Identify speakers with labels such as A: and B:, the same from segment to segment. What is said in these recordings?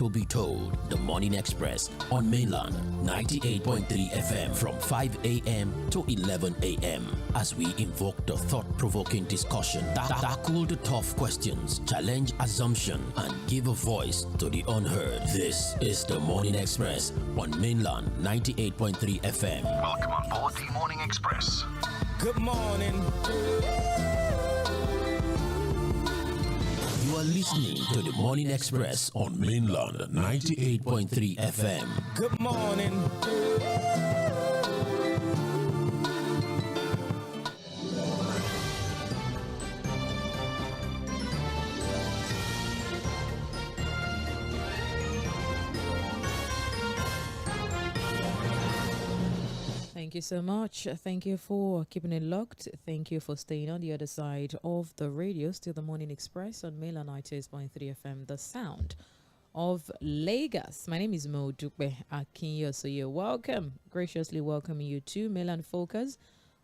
A: will be told. The Morning Express on Mainland 98.3 FM from 5 a.m. to 11 a.m. as we invoke the thought-provoking discussion, tackle the tough questions, challenge assumption, and give a voice to the unheard. This is the Morning Express on Mainland 98.3 FM.
B: Welcome on board the Morning Express.
C: Good morning.
A: You are listening to the Morning Express on Mainland 98.3 FM.
C: Good morning.
D: Thank you so much. Thank you for keeping it locked. Thank you for staying on the other side of the radio. Still the Morning Express on Mainland 98.3 FM, the sound of Lagos. My name is Mᴏᴜ. So you're welcome. Graciously welcoming you to Mainland Focus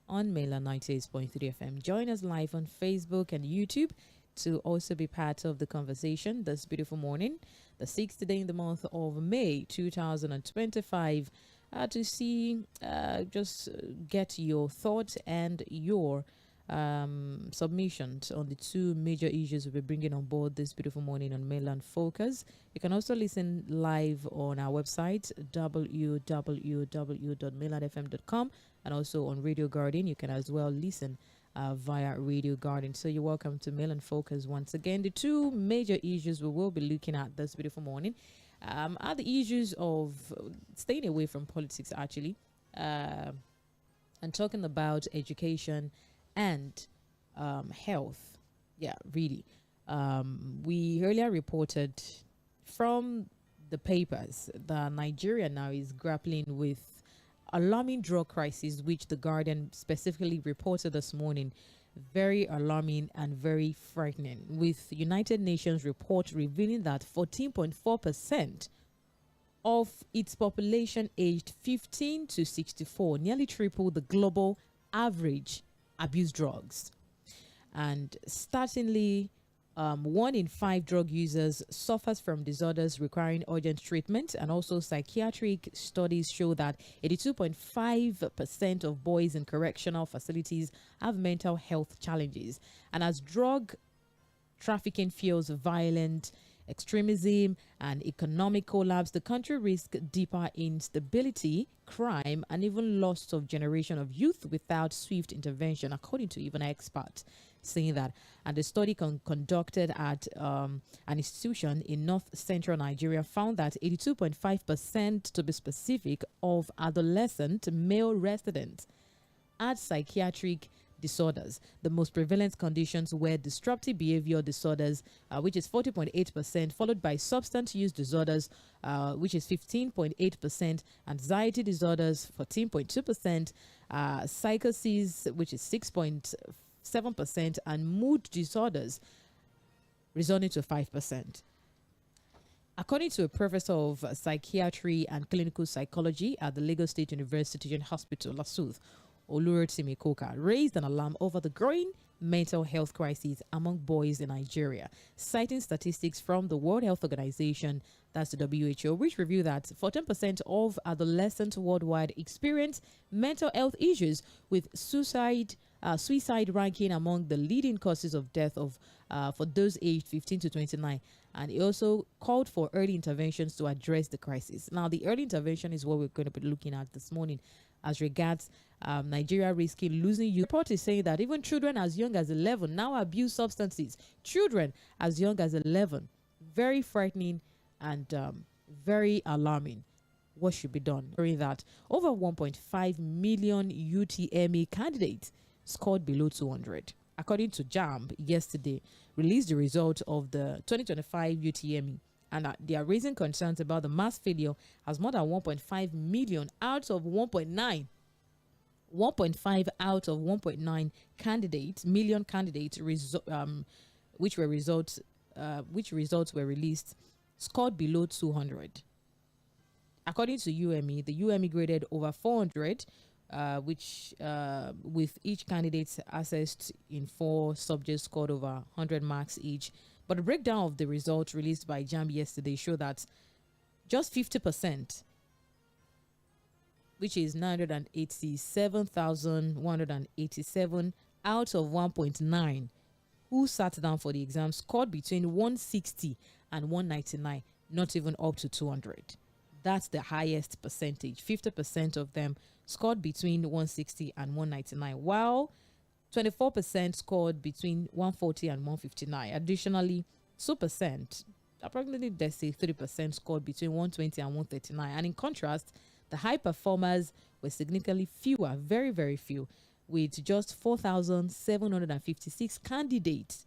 D: on Mainland 98.3 FM. Join us live on Facebook and YouTube to also be part of the conversation this beautiful morning, the 6th day in the month of May 2025. To see, just get your thoughts and your submissions on the two major issues we'll be bringing on board this beautiful morning on Mainland Focus. You can also listen live on our website, www.mainlandfm.com, and also on Radio Garden. You can as well listen via Radio Garden. So you're welcome to Mainland Focus once again. The two major issues we will be looking at this beautiful morning are the issues of staying away from politics, actually, and talking about education and health. Yeah, really. We earlier reported from the papers that Nigeria now is grappling with alarming drug crisis, which the Guardian specifically reported this morning. Very alarming and very frightening, with United Nations report revealing that 14.4% of its population aged 15 to 64, nearly triple the global average, abuse drugs. And startlingly, 1 in 5 drug users suffers from disorders requiring urgent treatment, and also psychiatric studies show that 82.5% of boys in correctional facilities have mental health challenges. And as drug trafficking fuels violent extremism and economic collapse, the country risks deeper instability, crime, and even loss of generation of youth without swift intervention, according to even experts saying that. And the study conducted at an institution in north central Nigeria found that 82.5%, to be specific, of adolescent male residents had psychiatric disorders. The most prevalent conditions were disruptive behavior disorders, which is 40.8%, followed by substance use disorders, which is 15.8%, anxiety disorders, 14.2%, psychosis, which is 6.7%, and mood disorders, resorting to 5%. According to a professor of psychiatry and clinical psychology at the Lagos State University Teaching Hospital, LASUTH, Oluwatimi raised an alarm over the growing mental health crisis among boys in Nigeria, citing statistics from the World Health Organization, that's the WHO, which revealed that 14% of adolescents worldwide experience mental health issues, with suicide ranking among the leading causes of death of for those aged 15 to 29. And he also called for early interventions to address the crisis. Now, the early intervention is what we're going to be looking at this morning as regards Nigeria risking losing youth. The report is saying that even children as young as 11 now abuse substances. Children as young as 11. Very frightening and very alarming. What should be done? During that, over 1.5 million UTME candidates scored below 200. According to JAMB, yesterday released the result of the 2025 UTME, and they are raising concerns about the mass failure, as more than 1.5 million out of 1.9 out of 1.9 million candidates which results were released scored below 200. According to UME, the UME graded over 400, which with each candidate assessed in 4 subjects scored over 100 marks each. But the breakdown of the results released by JAMB yesterday showed that just 50%, which is 987,187 out of 1.9, who sat down for the exam scored between 160 and 199, not even up to 200. That's the highest percentage. 50% of them scored between 160 and 199, while 24% scored between 140 and 159. Additionally, 2%, approximately let's say 3%, scored between 120 and 139. And in contrast, the high performers were significantly fewer, very, very few, with just 4,756 candidates.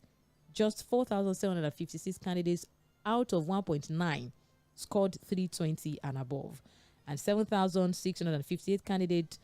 D: Just 4,756 candidates out of 1.9 scored 320 and above. And 7,658 candidates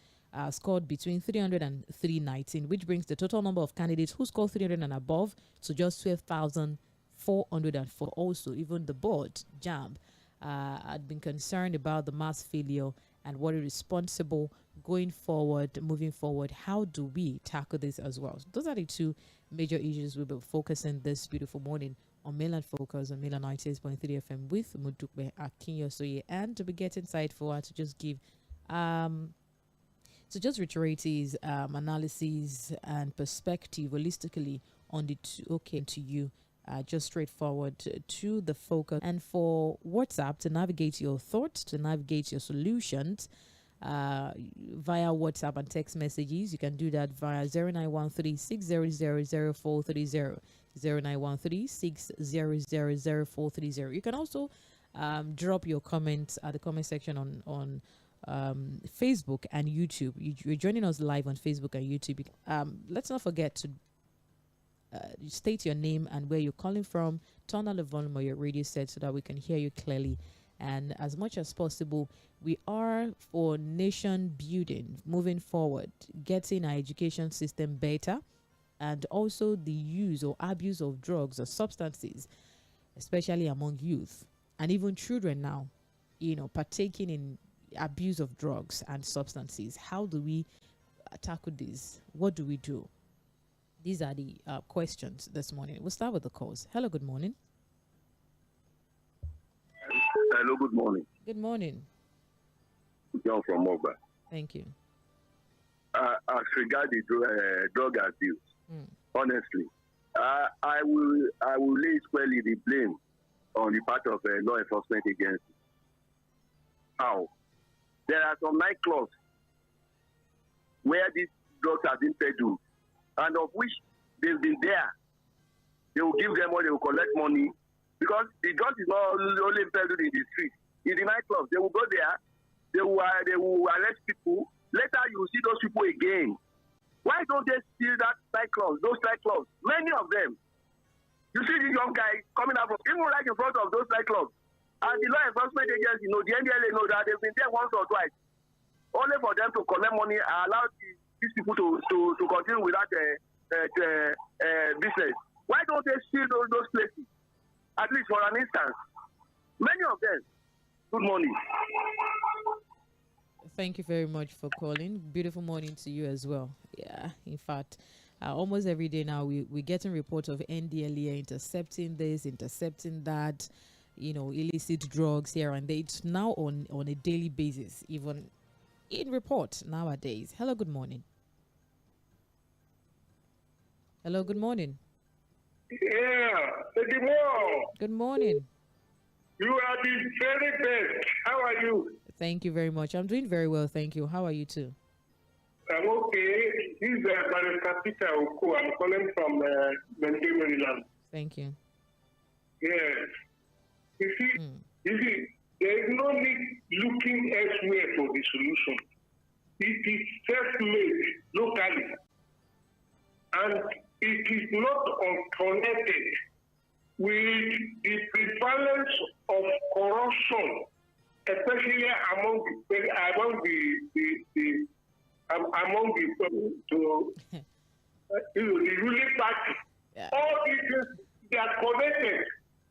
D: scored between 300 and 319, which brings the total number of candidates who scored 300 and above to just 12,404. Also, even the board, JAMB, had been concerned about the mass failure and what is responsible going forward, moving forward. How do we tackle this as well? So those are the two major issues we'll be focusing this beautiful morning on Mainland Focus on Mainland 98.3 FM with Mᴏᴜ Akinyosoye, and to be getting insightful to just give to just reiterate his analysis and perspective holistically on the to you, just straightforward to the focus. And for WhatsApp, to navigate your thoughts, to navigate your solutions via WhatsApp and text messages, you can do that via 0913 600 0430, 0913 600 0430. You can also drop your comments at the comment section on Facebook and YouTube. You're joining us live on Facebook and YouTube. Let's not forget to state your name and where you're calling from. Turn on the volume of your radio set so that we can hear you clearly. And as much as possible, we are for nation building, moving forward, getting our education system better, and also the use or abuse of drugs or substances, especially among youth and even children now, partaking in abuse of drugs and substances. How do we tackle this? What do we do? These are the questions this morning. We'll start with the calls. Hello, good morning.
E: Hello, good morning.
D: Good morning.
E: John from Mᴏᴜ.
D: Thank you.
E: As regards the drug abuse, honestly, I will lay squarely the blame on the part of law enforcement agencies. How? There are some nightclubs where these drugs have been peddled, and of which they've been there. They will give them money, they will collect money, because the drugs is not only peddled in the street. In the nightclubs, they will go there, they will arrest people. Later, you will see those people again. Why don't they steal that nightclubs, those nightclubs? Many of them. You see these young guys coming out, even right in front of those nightclubs. And the law enforcement agency, the NDLA know that they've been there once or twice, only for them to collect money and allow these people to continue with that business. Why don't they steal those places? At least for an instance. Many of them. Good morning.
D: Thank you very much for calling. Beautiful morning to you as well. Yeah, in fact, almost every day now we're getting reports of NDLA intercepting this, intercepting that, illicit drugs here and there. It's now on a daily basis, even in report nowadays. Hello, good morning. Hello, good morning.
F: Yeah, good morning.
D: Good morning.
F: You are the very best. How are you?
D: Thank you very much. I'm doing very well, thank you. How are you too?
F: I'm okay. This is Barrister Peter Oku. I'm calling from Maryland.
D: Thank you.
F: Yes. You see, there is no need looking elsewhere for the solution. It is self-made locally. And it is not unconnected with the prevalence of corruption, especially among the ruling party.
D: Yeah.
F: All these things, they are connected.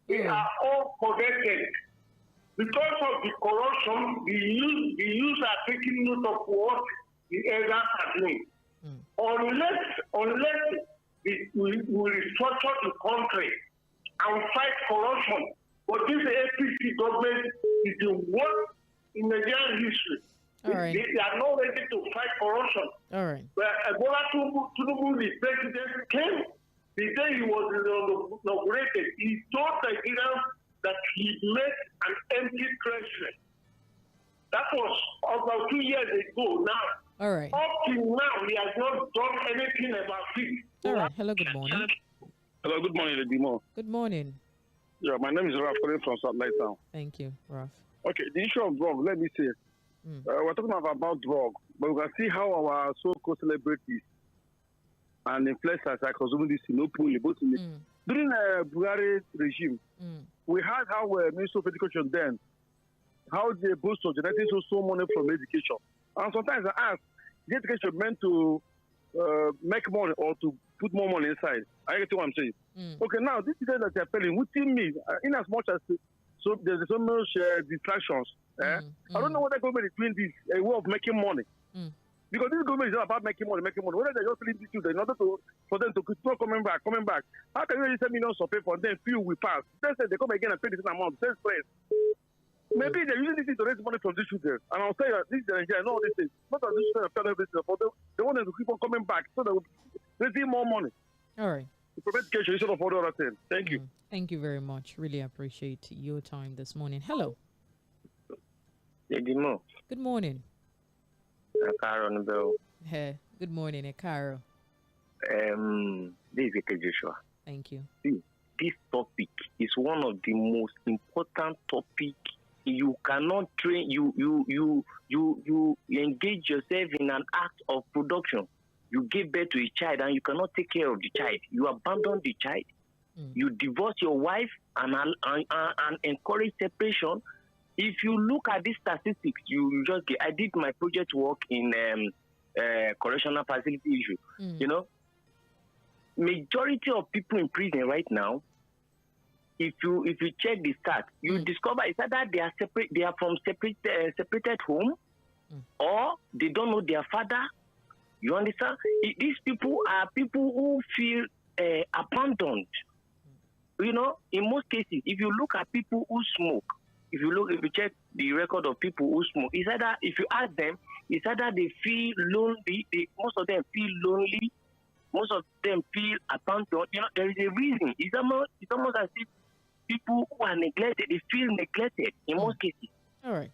F: They are all connected. Because of the corruption, the youth are taking note of what the elders are doing. Unless we restructure the country and fight corruption. But this APC government is the worst in Nigerian history.
D: All right.
F: They are not ready to fight corruption.
D: All right.
F: But Bola Tinubu, the president, came the day he was inaugurated. He told Nigerians that he made an empty treasury. That was about 2 years ago now.
D: All right.
F: Up till now, he has not done anything about it.
D: All right. Hello, good morning.
G: Hello, good morning, Lady Mo.
D: Good morning.
G: Yeah, my name is Raf, calling from South Light Town.
D: Thank you, Raf.
G: Okay, the issue of drug, let me say. We're talking about drug, but we can see how our so-called celebrities and influencers are consuming this in openly, both in during Buhari regime. We had how Minister of Education then, how they boast of generating so money from education. And sometimes I ask, is education meant to make money or to put more money inside? I get what I'm saying. Okay, now this is that they're telling within me, in as much as so there's so much distractions. I don't know whether government is doing this a way of making money. Because this government is not about making money. Whether they're just filling this in order for them to keep coming back. How can you really send millions of people and then few will pass? They come again and pay this amount, same price. Maybe they're using this to raise money from these children. And I'll say that this is Nigeria, I know this thing. Not that these children have everything, but they want them to keep on coming back so they will raise more money.
D: All right.
G: To prevent education instead of all the other things. Thank you.
D: Thank you very much. Really appreciate your time this morning. Hello.
H: Lady Mo.
D: Good morning.
H: Carol on the bell.
D: Hey, good morning, Carol.
H: This is Eke Joshua.
D: Thank you.
H: This topic is one of the most important topics. You cannot train. You engage yourself in an act of production. You give birth to a child and you cannot take care of the child. You abandon the child. You divorce your wife and encourage separation. If you look at these statistics, you just get. I did my project work in correctional facility issue. You know, majority of people in prison right now, if you check the stats, you discover it's either they are separate, they are from separated home, or they don't know their father. You understand? These people are people who feel abandoned. You know, in most cases, if you look at people who smoke, if you check the record of people who smoke, it's either, if you ask them, it's either they feel lonely, most of them feel lonely, most of them feel abandoned. You know, there is a reason. It's almost as if people who are neglected, they feel neglected in most cases.
D: All right.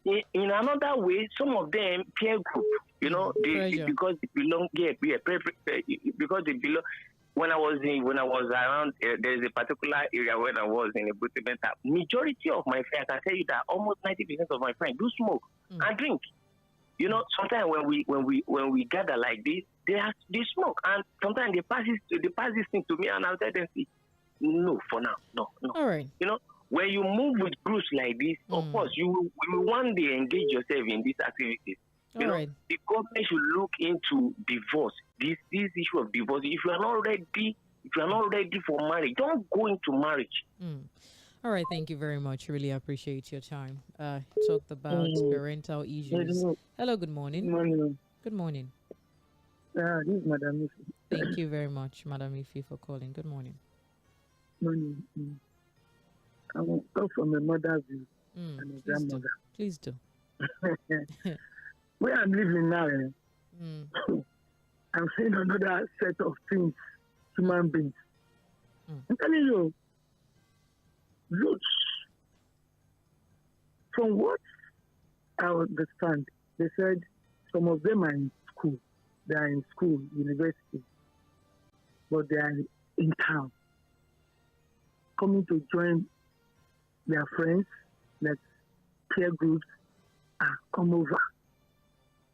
H: In another way, some of them peer group, you know, because they belong, because they belong. When I was around, there's a particular area where I was in a Butimenta. Majority of my friends, I can tell you that almost 90% of my friends do smoke and drink. You know, sometimes when we gather like this, they smoke, and sometimes they pass this thing to me, and I'll tell them, no, for now, no.
D: All right.
H: You know, when you move with groups like this, of course, you will one day engage yourself in these activities. You know, the government should look into divorce. This issue of divorce. If you are not ready for marriage, don't go into marriage.
D: All right, thank you very much. Really appreciate your time. Talked about parental issues. Hello, good morning. Good morning.
I: This is Madam Ifi.
D: Thank you very much, Madam Ifi, for calling. Good morning.
I: Morning. I will talk from a mother's view and a grandmother.
D: Please do.
I: Where I'm living now, I'm seeing another set of things, human beings. I'm telling you, look, from what I understand, they said some of them are in school. They are in school, university, but they are in town, coming to join their friends, like peer groups, come over.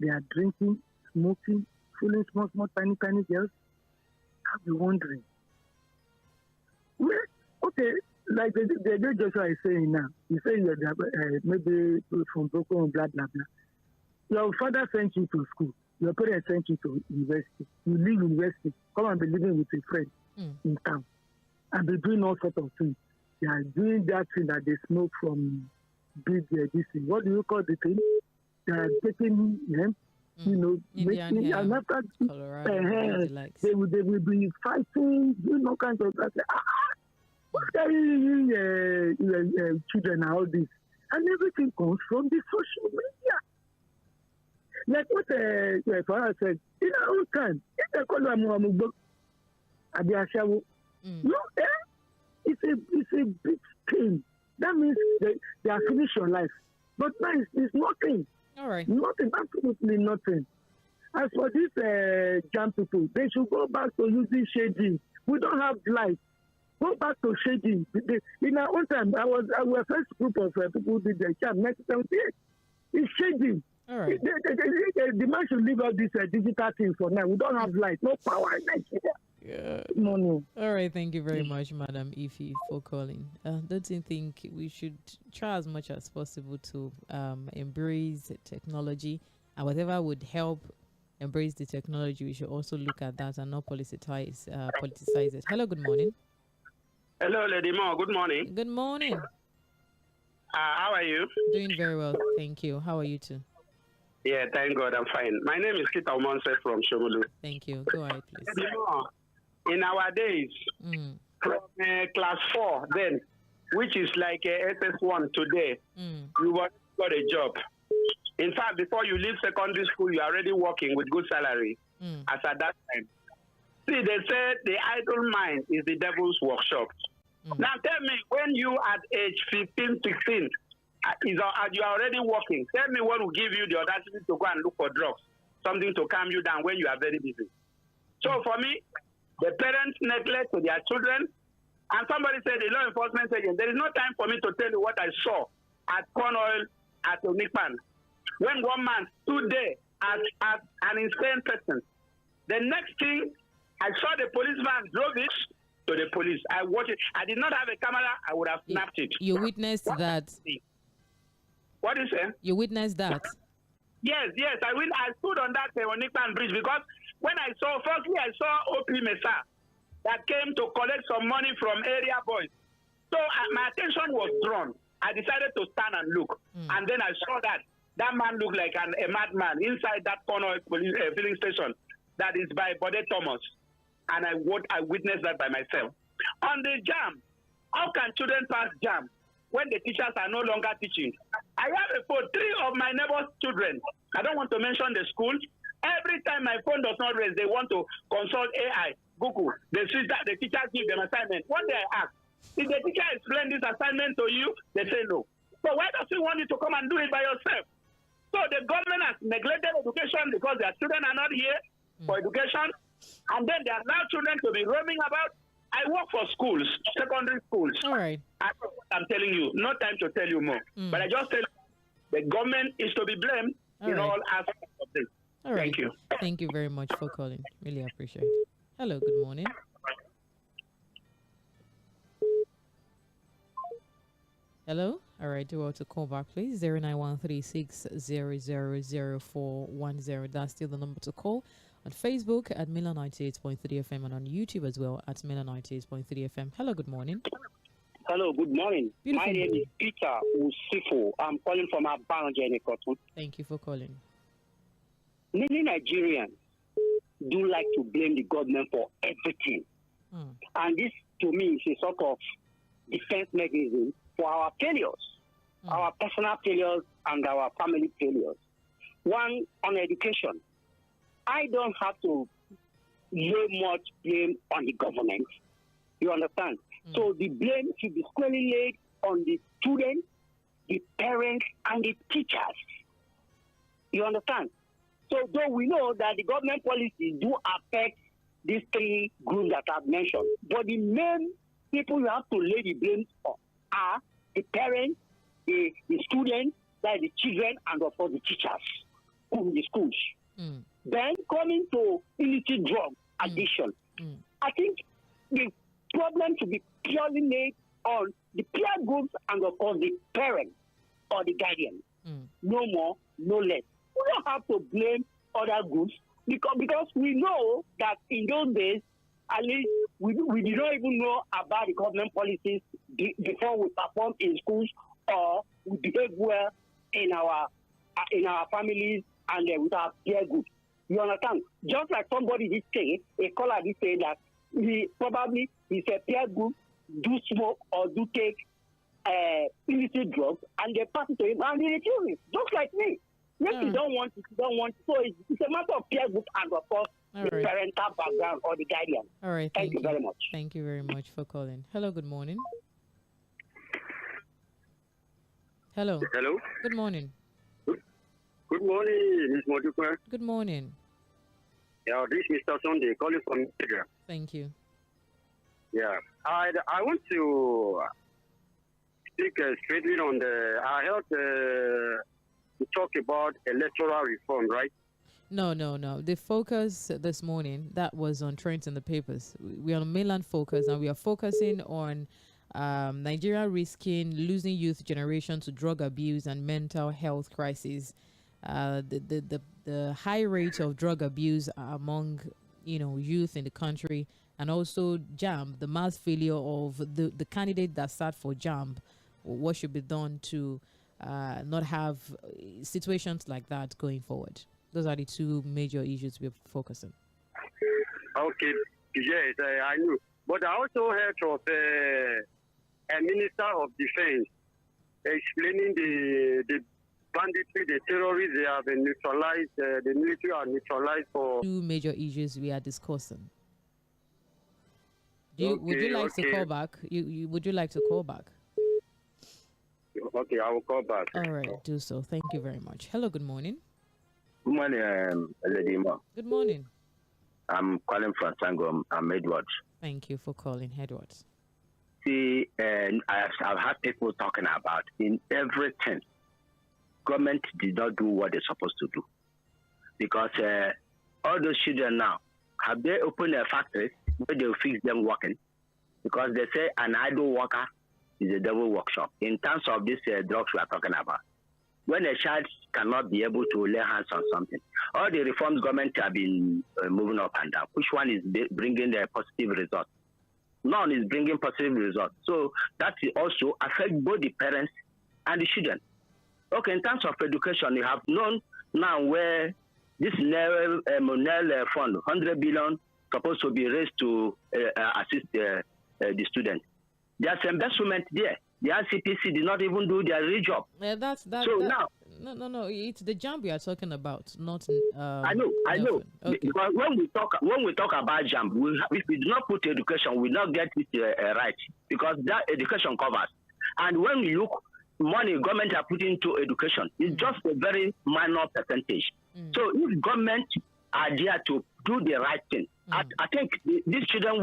I: They are drinking, smoking, fooling small, tiny girls. I'll be wondering. Well, okay, like the Joshua is saying now, you say you're maybe from Brooklyn, blah, blah, blah. Your father sent you to school. Your parents sent you to university. You leave university, come and be living with a friend in town and be doing all sorts of things. They are doing that thing that they smoke from big this thing. What do you call the thing? They are taking them, you know, making, and after they will be fighting, doing all kinds of that. What are you children and all this? And everything comes from the social media. Like what Farah said, in our own time, if they call them it's a big thing. That means they are finished your life. But now it's nothing.
D: All right.
I: Nothing, absolutely nothing. As for these jam people, they should go back to using shading. We don't have light. Go back to shading. In our own time, our first group of people who did the jam, 1978. It's shading.
D: All right.
I: The man should leave out this digital thing for now. We don't have light, no power in Nigeria.
D: Yeah.
I: No.
D: All right. Thank you very much, Madam Ify, for calling. Don't you think we should try as much as possible to embrace technology, and whatever would help embrace the technology, we should also look at that and not politicize it. Hello, good morning.
J: Hello, Lady Mo. Good morning.
D: Good morning.
J: How are you?
D: Doing very well, thank you. How are you too?
J: Yeah, thank God, I'm fine. My name is Kita Omonse from Shomolu.
D: Thank you. Go ahead, please.
J: Lady Mo, in our days, from class 4 then, which is like SS1 today, you got a job. In fact, before you leave secondary school, you're already working with good salary, as at that time. See, they said the idle mind is the devil's workshop. Now tell me, when you at age 15, 16, you are already working, tell me what will give you the audacity to go and look for drugs, something to calm you down when you are very busy. So for me, the parents neglect to their children, and somebody said, the law enforcement agent, there is no time for me to tell you what I saw at corn oil at Onikpan. When one man stood there as an insane person. The next thing, I saw the policeman drove it to the police. I watched it. I did not have a camera. I would have snapped it.
D: You witnessed that?
J: What is it?
D: You witnessed that?
J: Yes. I stood on that Onikpan bridge because when I saw OP Mesa that came to collect some money from area boys. So my attention was drawn. I decided to stand and look. And then I saw that man looked like a madman inside that corner police filling station that is by Bode Thomas. And I witnessed that by myself. On the jam, how can children pass jam when the teachers are no longer teaching? I have a phone, 3 of my neighbors' children. I don't want to mention the school. Every time my phone does not ring, they want to consult AI, Google. The teachers give them assignment. One day I ask, if the teacher explain this assignment to you, they say no. So why does he want you to come and do it by yourself? So the government has neglected education because their children are not here for education, and then they allow children to be roaming about. I work for schools, secondary schools.
D: All right.
J: I'm telling you, no time to tell you more. But I just tell you, the government is to be blamed in all aspects of this.
D: All right.
J: Thank you.
D: Thank you very much for calling. Really appreciate it. Hello, good morning. Hello. All right, do want to call back, please. 09136000410. That's still the number to call. On Facebook at Miller 98.3 FM and on YouTube as well at Miller 98.3 FM. Hello, good morning.
K: Hello, good morning.
D: Beautiful
K: My name
D: morning.
K: is Peter Usifo. I'm calling from Abanje.
D: Thank you for calling.
K: Many Nigerians do like to blame the government for everything. And this, to me, is a sort of defense mechanism for our failures, our personal failures and our family failures. One, on education. I don't have to lay much blame on the government. You understand? So the blame should be squarely laid on the students, the parents, and the teachers. You understand? So though we know that the government policies do affect these 3 groups that I've mentioned, but the main people you have to lay the blame on are the parents, the students, like the children, and of course the teachers in the schools. Then coming to illicit drug addiction, I think the problem should be purely made on the peer groups and of course the parents or the guardians. No more, no less. We don't have to blame other groups because we know that in those days, at least we did not even know about the government policies before we perform in schools or we behave well in our families and with our peer groups. You understand? Just like somebody did say, a caller did say that he probably is a peer group do smoke or do take illicit drugs, and they pass it to him, and he refuses, just like me. If you don't want it, you don't want it. So it's a matter of peer group and, of course, the parental background or the guardian.
D: All right.
K: Thank you very much.
D: Thank you very much for calling. Hello, good morning. Hello.
L: Hello.
D: Good morning.
L: Good morning, Ms. Moduka.
D: Good morning.
L: Yeah, this is Mr. Sunday calling from Nigeria.
D: Thank you.
L: Yeah, I want to speak straightly on the. I heard to talk about electoral reform, right?
D: No. The focus this morning, that was on trends in the papers. We are on mainland focus, and we are focusing on Nigeria risking losing youth generation to drug abuse and mental health crises. The high rate of drug abuse among youth in the country, and also JAMB, the mass failure of the candidate that sat for JAMB. What should be done to not have situations like that going forward? Those are the two major issues we're focusing.
L: Okay, yes, I knew. But I also heard of a minister of defense explaining the banditry, the terrorists, they have been neutralized, the military are neutralized for...
D: Two major issues we are discussing. Would you like to call back? Would you like to call back?
L: Okay, I will call back.
D: All right, do so. Thank you very much. Hello, good morning.
M: Good morning, Lady Mo.
D: Good morning.
M: I'm calling from Sangom. I'm Edwards.
D: Thank you for calling, Edwards.
M: See, I've had people talking about in everything. Government did not do what they're supposed to do. Because all those children now, have they opened a factory where they'll fix them working? Because they say an idle worker is a devil workshop. In terms of this drugs we are talking about, when a child cannot be able to lay hands on something, all the reforms government have been moving up and down. Which one is bringing the positive results? None is bringing positive results. So that also affects both the parents and the children. Okay, in terms of education, you have known now where this Monel fund, 100 billion, supposed to be raised to assist the students. There's investment there. The RCPC did not even do their real job.
D: Now, no. It's the JAMB we are talking about, not.
M: I know. Okay. Because when we talk about JAMB, if we do not put education, we not get it right, because that education covers. And when we look, money government are putting into education is just a very minor percentage. So if government are there to do the right thing, I think these children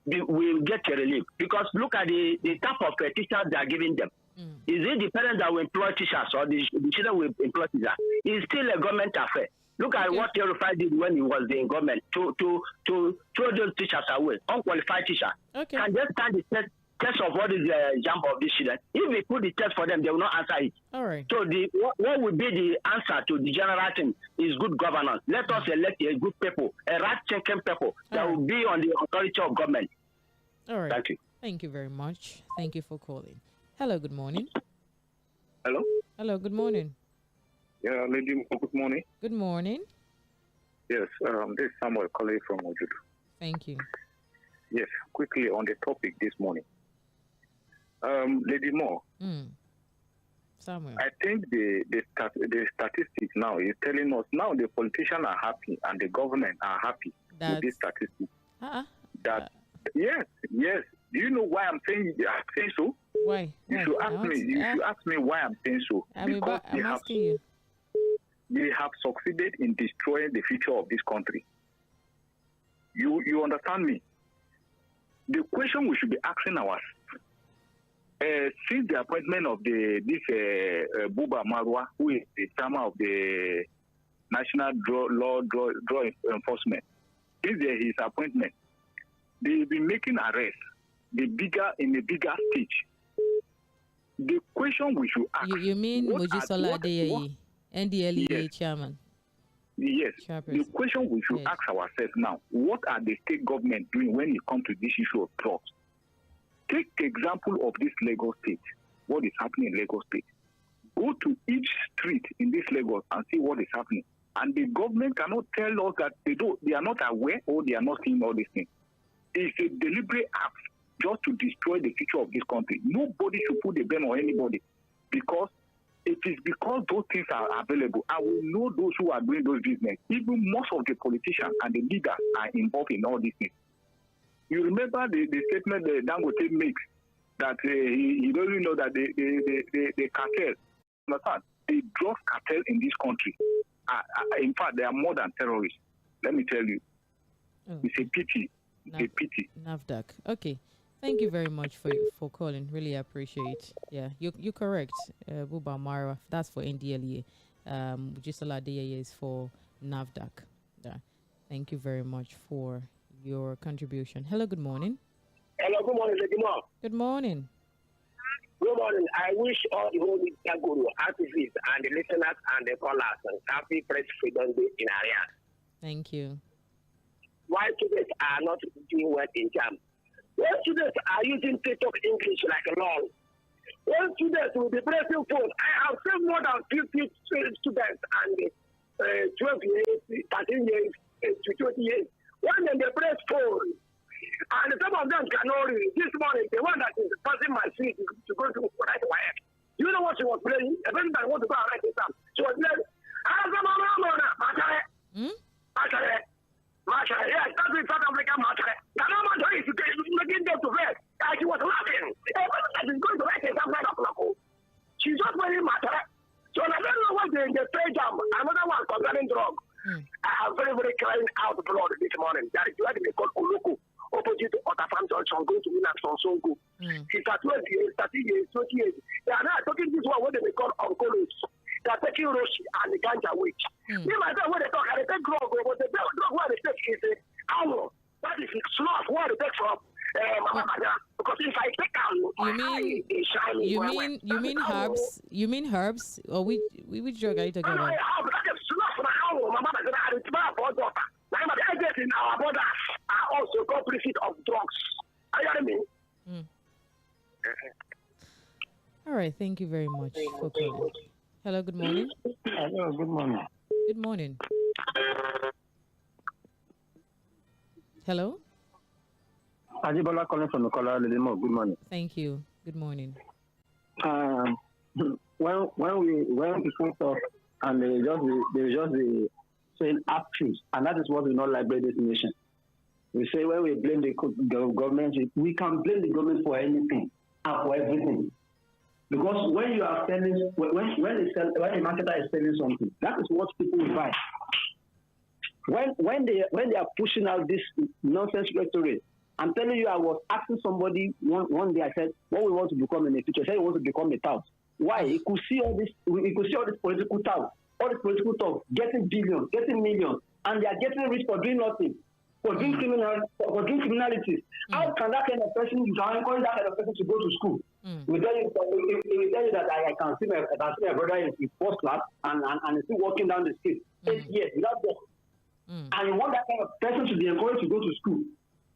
M: will get a relief, because look at the type of teachers they are giving them. Is it the parents that will employ teachers, or the children will employ teachers? It's still a government affair. Look at what Ḥᴏᴜ did when he was in government to throw those teachers away, unqualified teachers. Can just stand the test of what is the jump of these children. If we put the test for them, they will not answer it.
D: All right.
M: So what would be the answer to the general thing is good governance. Let us elect a good people, a right-thinking people that will be on the authority of government.
D: All right.
M: Thank you.
D: Thank you very much. Thank you for calling. Hello, good morning.
N: Hello?
D: Hello, good morning.
N: Yeah, Lady, good morning.
D: Good morning.
N: Yes, this is Samuel calling from Ojudu.
D: Thank you.
N: Yes, quickly on the topic this morning. Lady Moore,
D: Samuel.
N: I think the statistics now is telling us now the politicians are happy and the government are happy with these statistics. Yes. Do you know why I'm saying so?
D: Why?
N: You should ask me why I'm saying so. Because
D: I'm asking you.
N: They have succeeded in destroying the future of this country. You understand me? The question we should be asking ourselves, since the appointment of this Buba Marwa, who is the chairman of the National Law Enforcement, since his appointment, they've been making arrests in a bigger stage. The question we should ask...
D: You mean Mojisola Adeyayi, NDLEA chairman?
N: Yes. The question we should ask ourselves now, what are the state government doing when it comes to this issue of drugs? Take example of this Lagos state, what is happening in Lagos state. Go to each street in this Lagos and see what is happening. And the government cannot tell us that they are not aware or they are not seeing all these things. It's a deliberate act just to destroy the future of this country. Nobody should put the blame on anybody because it is because those things are available. I will know those who are doing those business. Even most of the politicians and the leaders are involved in all these things. You remember the statement that Dangote makes that he doesn't know that the cartel, understand? The drug cartel in this country, in fact, they are more than terrorists. Let me tell you. Oh. It's a pity. It's a pity.
D: NAFDAC. Okay. Thank you very much for calling. Really appreciate. Yeah, you're correct. Buba Mara, that's for NDLEA. Wujisola is for NAFDAC. Yeah. Thank you very much for your contribution. Hello, good morning.
O: Hello, good morning,
D: Good morning.
O: Good morning. I wish all the whole media guru, activists, and the listeners and the callers and happy press freedom day in area.
D: Thank you.
O: Why students are not doing well in JAM? When students are using TikTok English like a law, when students will be pressing phone, I have seen more than 50 students and 12 years, 13 years, to 20 years. When they press phone, and some of them cannot read. This morning, the one that is passing my seat to go to write work. You know what she was playing? A person that wants to go and write exam. She was playing. Yes, that's in South Africa, Machare. The normal is making them to bed. She was laughing. A person that is going to write exam 9 o'clock. She's just playing Machare. So I don't know what they pay jam. Another one concerning drug. I have very, very crying out blood this morning. That is why they call Uluku. Opposite to Otafam Junction, going to Minaxonsongo. She's at 20 years, 30 years, 20 years. They are now talking this one, what they call oncology. They are taking Roshi and the ganja witch. Me myself, when they talk, they take drug, but the drug what they take is a owl. That is snuff, what they take from Mama Bada. Because if I take owl,
D: you mean herbs? You mean herbs? Or which drug are you talking about?
O: Snuff from owl, Mama Bada, it's my daughter. In our borders are also complicit of drugs. Are you hearing me?
D: All right, thank you very much for calling. Hello, good morning.
P: Hello, good morning.
D: Good morning. Hello?
P: Ajibola calling from Nicola Lilimo. Good morning.
D: Thank you. Good morning.
P: When people talk and they just be saying actions, and that is what we not like by this nation. We say when we blame the government, we can blame the government for anything and for everything. Because when you are selling, when a marketer is selling something, that is what people will buy. When they are pushing out this nonsense rhetoric, I'm telling you, I was asking somebody one day. I said, "What we want to become in the future?" I said, "We want to become a tout." Why? He could see all this. We could see all this political tout, all this political talk, getting billions, getting millions, and they are getting rich for doing nothing, for doing criminalities. How can that kind of person? You can encourage that kind of person to go to school. We tell you that I can see my brother in first class and he's still walking down the street 8 years without work. And you want that kind of person to be encouraged to go to school?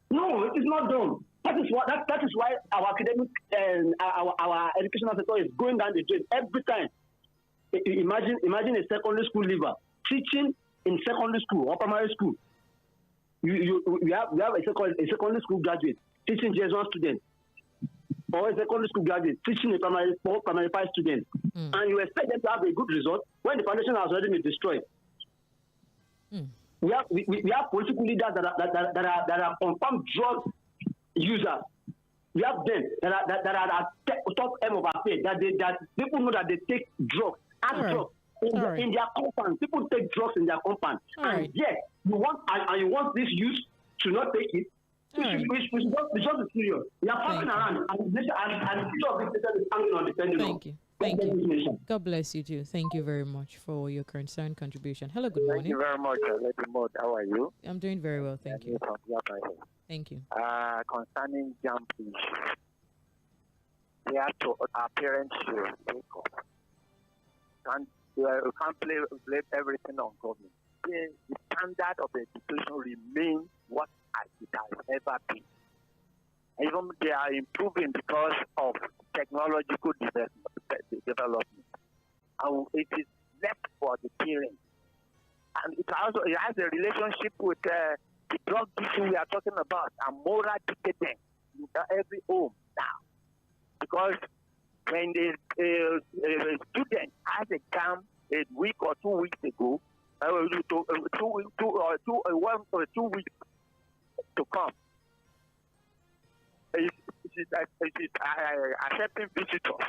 P: No, it is not done. That is why our academic and our educational sector is going down the drain every time. Imagine a secondary school leaver teaching in secondary school or primary school. We have a secondary school graduate teaching JS1 students, or a secondary school graduate teaching a primary 5 students, and you expect them to have a good result when the foundation has already been destroyed. We have political leaders that are confirmed drug users. We have them that are at top end of our state, that people know that they take drugs and drugs in their compound. People take drugs in their compound, and yet you want this youth to not take it. We should just be serious. We are passing around, and the future of this nation is hanging on the pendulum.
D: Thank you. God bless you too. Thank you very much for your concerned contribution. Hello, good morning.
Q: Thank you very much, Lady Maud. How are you?
D: I'm doing very well, thank you. Thank you.
Q: Concerning jump issues, our parents should wake up. We can't blame everything on government. The standard of education remains what it has ever been. Even they are improving because of technological development. And it is left for the parents. And it has a relationship with the drug issue we are talking about, and moral decadence. every home now. Because when the student has a camp a week or 2 weeks ago, 2 weeks to come, it is accepting visitors,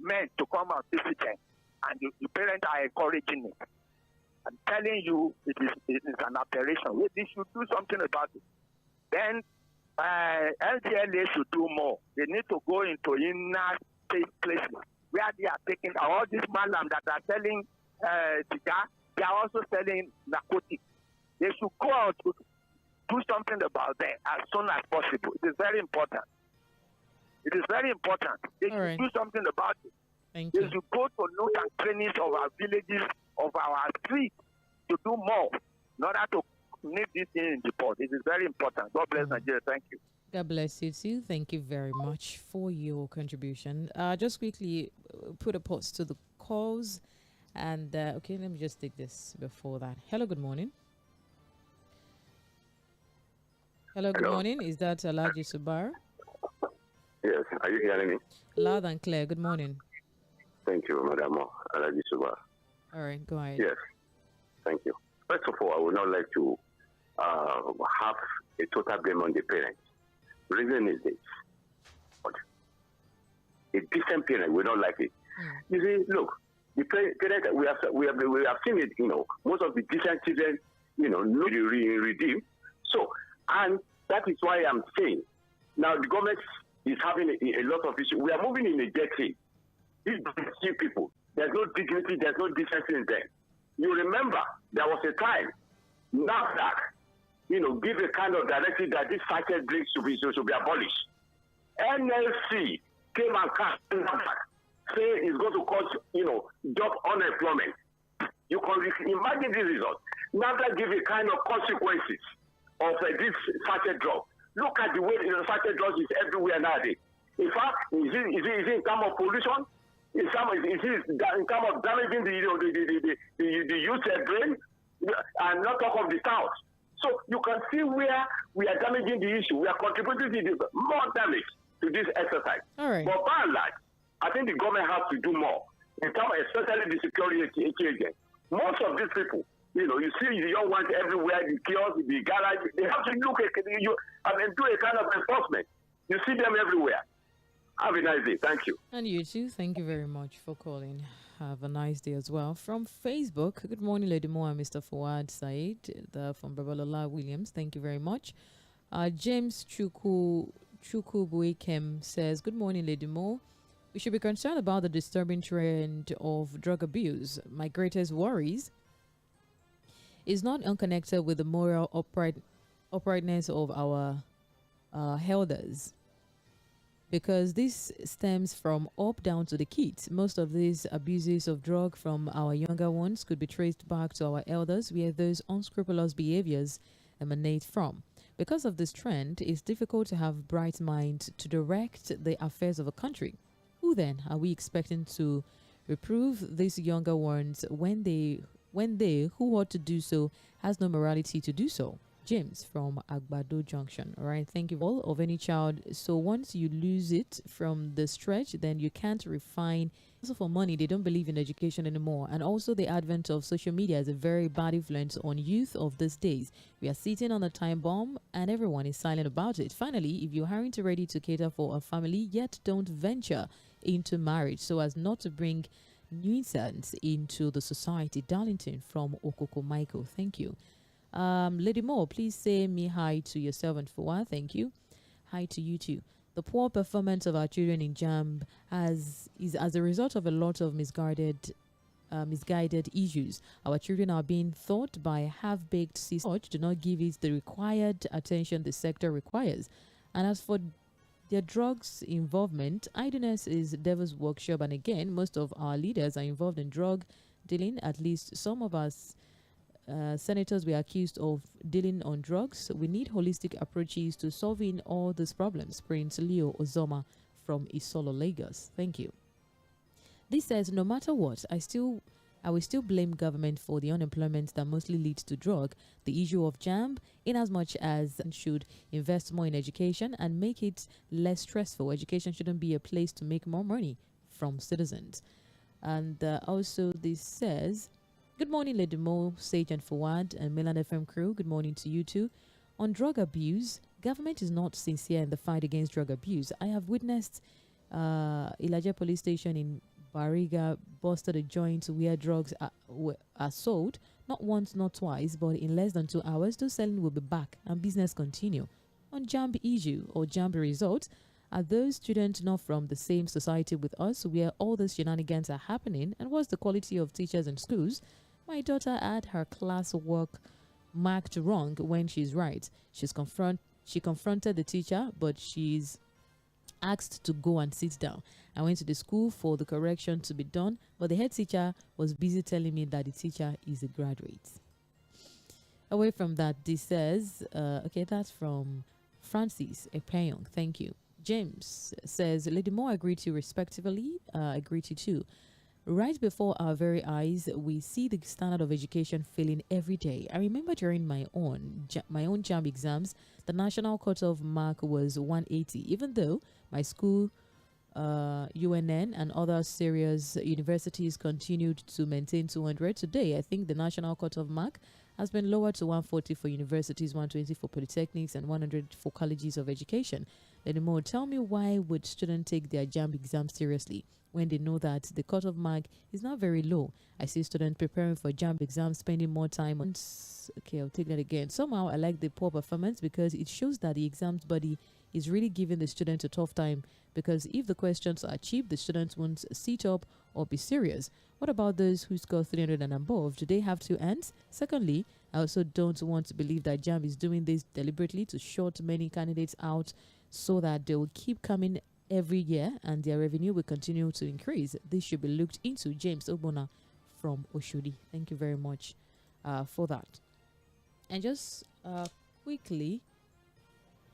Q: men to come and visit them, and the parents are encouraging it. I'm telling you, it is an aberration. They should do something about it. Then LDLA should do more. They need to go into inner places where they are taking all these malam that are selling cigar. They are also selling narcotics. They should go out to do something about them as soon as possible. It is very important. It is very important. They should do something about it.
D: Thank
Q: they
D: you.
Q: should go to notes and trainings of our villages, of our streets, to do more in order to nip this thing in the pot. It is very important. God bless Nigeria. Thank you.
D: God bless you too. Thank you very much for your contribution. Just quickly put a pause to the calls. And, okay, let me just take this before that. Hello, good morning. Hello, good morning. Is that Alhaji Subar?
R: Yes, are you hearing me?
D: Loud and clear. Good morning.
R: Thank you, Madam Alhaji Subar.
D: All right, go ahead.
R: Yes, thank you. First of all, I would not like to have a total blame on the parents. The reason is this. A decent parent will not like it. You see, look, the parents, we have seen it, most of the decent children, not redeem. So, and that is why I'm saying, now the government is having a lot of issues. We are moving in a jetty. These people, there's no dignity, there's no decency in them. You remember, there was a time, now that, give a kind of directive that this sachet drinks should be abolished. NLC came and cast say it's going to cause, job unemployment. You can imagine this result. NAFDAC give a kind of consequences of this sachet drug. Look at the way sachet drugs is everywhere nowadays. In fact, is it in terms of pollution? Is it in terms of damaging the youth brain? And not talk of the towns. So you can see where we are damaging the issue. We are contributing to more damage to this exercise.
D: All right.
R: But by and large, I think the government has to do more, in terms, especially the security agents. Most of these people, you see the young ones everywhere, the kiosks, the garage, they have to look at you and do a kind of enforcement. You see them everywhere. Have a nice day. Thank you.
D: And you too. Thank you very much for calling. Have a nice day as well. From Facebook, good morning, Lady Mo and Mr. Fawad Said, from Babalola Williams. Thank you very much. James Chukwubuikem says, good morning, Lady Mo. We should be concerned about the disturbing trend of drug abuse. My greatest worries is not unconnected with the moral uprightness of our elders, because this stems from up down to the kids. Most of these abuses of drug from our younger ones could be traced back to our elders, where those unscrupulous behaviors emanate from. Because of this trend, it's difficult to have bright minds to direct the affairs of a country. Who then are we expecting to reprove these younger ones when they who ought to do so has no morality to do so? James from Agbado Junction. All right, thank you all. Of any child. So once you lose it from the stretch, then you can't refine. Also for money, they don't believe in education anymore. And also the advent of social media is a very bad influence on youth of these days. We are sitting on a time bomb and everyone is silent about it. Finally, if you aren't ready to cater for a family, yet don't venture into marriage so as not to bring nuisance into the society. Darlington from Okoko Michael. Thank you. Lady Mo, please say me hi to yourself and Fawad. Thank you. Hi to you too. The poor performance of our children in JAMB is as a result of a lot of misguided issues. Our children are being taught by half-baked systems, do not give it the required attention the sector requires. And as for their drugs involvement, idleness is devil's workshop. And again, most of our leaders are involved in drug dealing. At least some of us senators were accused of dealing on drugs. We need holistic approaches to solving all these problems. Prince Leo Ozoma from Isolo, Lagos. Thank you. This says, no matter what, I still I will still blame government for the unemployment that mostly leads to drug. The issue of JAMB, in as much as should invest more in education and make it less stressful. Education shouldn't be a place to make more money from citizens. And also this says, good morning, Lady Mo, Sage and Fawad and Milan FM crew. Good morning to you too. On drug abuse, government is not sincere in the fight against drug abuse. I have witnessed Ilaja police station in Bariga busted a joint where drugs are sold, not once, not twice, but in less than 2 hours, those selling will be back and business continue. On JAMB issue or JAMB results, are those students not from the same society with us where all these shenanigans are happening? And what's the quality of teachers in schools? My daughter had her class work marked wrong when she's right. She confronted the teacher, but she's asked to go and sit down. I went to the school for the correction to be done, but the head teacher was busy telling me that the teacher is a graduate. Away from that, this says, okay, that's from Francis Epeyong. Thank you. James says, Lady Mo, agree to respectively, agree to too. Right before our very eyes, we see the standard of education failing every day. I remember during my own JAMB exams, the national cutoff mark was 180, even though my school, UNN, and other serious universities continued to maintain 200. Today, I think the national cutoff mark has been lowered to 140 for universities, 120 for polytechnics, and 100 for colleges of education. Anymore, tell me, why would students take their JAMB exam seriously when they know that the cutoff mark is not very low? I see students preparing for JAMB exams spending more time on... Okay, I'll take that again. Somehow I like the poor performance because it shows that the exams body is really giving the student a tough time, because if the questions are cheap, the students won't sit up or be serious. What about those who score 300 and above? Do they have two ends? Secondly, I also don't want to believe that JAMB is doing this deliberately to short many candidates out so that they will keep coming every year and their revenue will continue to increase. This should be looked into. James Obona from Oshodi. Thank you very much for that. And just quickly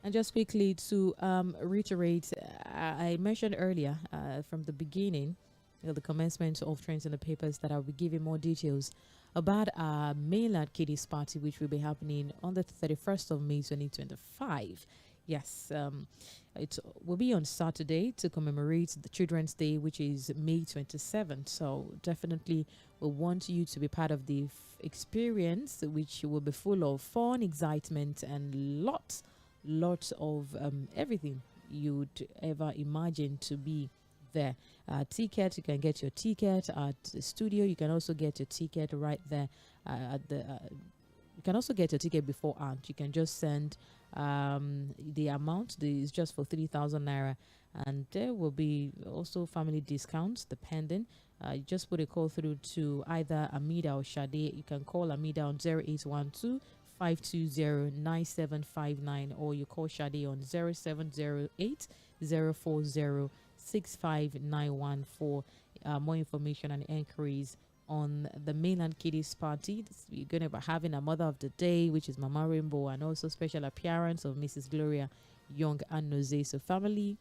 D: to reiterate, I mentioned earlier from the beginning, the commencement of Trends in the Papers, that I'll be giving more details about our mainland kiddies party, which will be happening on the 31st of May 2025. Yes, it will be on Saturday to commemorate the Children's Day, which is May 27th. So definitely we want you to be part of the experience, which will be full of fun, excitement, and lots of everything you'd ever imagine to be there. Ticket, you can get your ticket at the studio. You can also get your ticket right there at the... you can also get your ticket beforehand. You can just send the amount. Is just for 3,000 naira, and there will be also family discounts depending. You just put a call through to either Amida or Shade. You can call Amida on 0812 520-9759, or you call Shade on 0708 040 6591 for more information and inquiries on the mainland kiddies party. We're going to be having a Mother of the Day, which is Mama Rainbow, and also special appearance of Mrs. Gloria Young and Nose. So families,